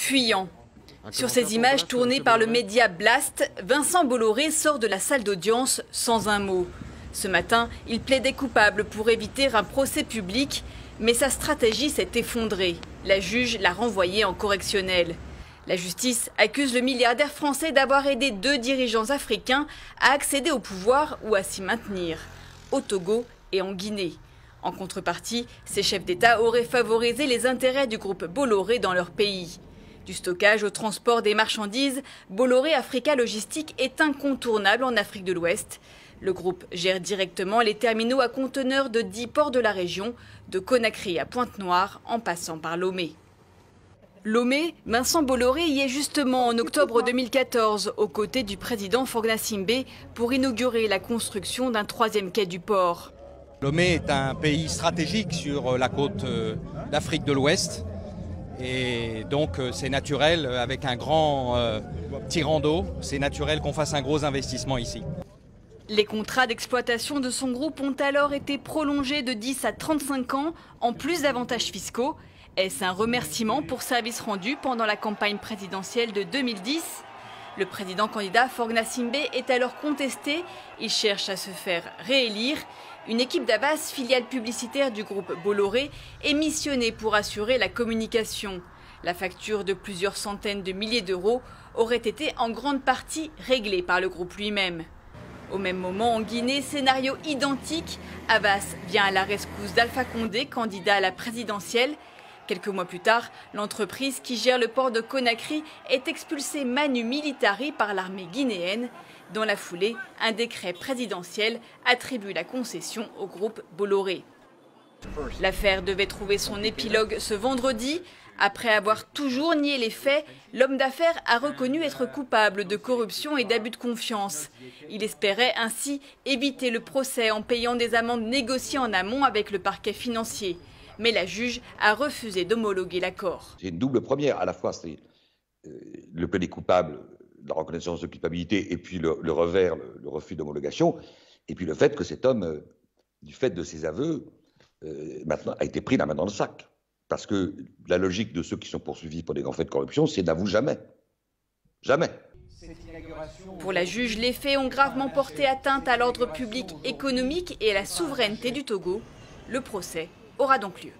fuyant. Sur ces images tournées par le média Blast, Vincent Bolloré sort de la salle d'audience sans un mot. Ce matin, il plaidait coupable pour éviter un procès public, mais sa stratégie s'est effondrée. La juge l'a renvoyé en correctionnel. La justice accuse le milliardaire français d'avoir aidé 2 dirigeants africains à accéder au pouvoir ou à s'y maintenir, au Togo et en Guinée. En contrepartie, ces chefs d'État auraient favorisé les intérêts du groupe Bolloré dans leur pays. Du stockage au transport des marchandises, Bolloré Africa Logistique est incontournable en Afrique de l'Ouest. Le groupe gère directement les terminaux à conteneurs de 10 ports de la région, de Conakry à Pointe-Noire en passant par Lomé. Lomé, Vincent Bolloré y est justement en octobre 2014, aux côtés du président Faure Gnassingbé, pour inaugurer la construction d'un 3e quai du port. Lomé est un pays stratégique sur la côte d'Afrique de l'Ouest. Et donc c'est naturel, avec un grand tirant d'eau, c'est naturel qu'on fasse un gros investissement ici. Les contrats d'exploitation de son groupe ont alors été prolongés de 10 à 35 ans, en plus d'avantages fiscaux. Est-ce un remerciement pour service rendu pendant la campagne présidentielle de 2010 ? Le président candidat Faure Gnassingbé est alors contesté. Il cherche à se faire réélire. Une équipe d'Havas, filiale publicitaire du groupe Bolloré, est missionnée pour assurer la communication. La facture de plusieurs centaines de milliers d'euros aurait été en grande partie réglée par le groupe lui-même. Au même moment, en Guinée, scénario identique. Havas vient à la rescousse d'Alpha Condé, candidat à la présidentielle. Quelques mois plus tard, l'entreprise qui gère le port de Conakry est expulsée manu militari par l'armée guinéenne. Dans la foulée, un décret présidentiel attribue la concession au groupe Bolloré. L'affaire devait trouver son épilogue ce vendredi. Après avoir toujours nié les faits, l'homme d'affaires a reconnu être coupable de corruption et d'abus de confiance. Il espérait ainsi éviter le procès en payant des amendes négociées en amont avec le parquet financier. Mais la juge a refusé d'homologuer l'accord. C'est une double première. À la fois, c'est le plaider coupable, la reconnaissance de culpabilité, et puis le revers, le refus d'homologation, et puis le fait que cet homme, du fait de ses aveux, maintenant a été pris la main dans le sac. Parce que la logique de ceux qui sont poursuivis pour des grands faits de corruption, c'est n'avoue jamais. Jamais. Pour la juge, les faits ont gravement porté atteinte à l'ordre public économique et à la souveraineté du Togo. Le procès aura donc lieu.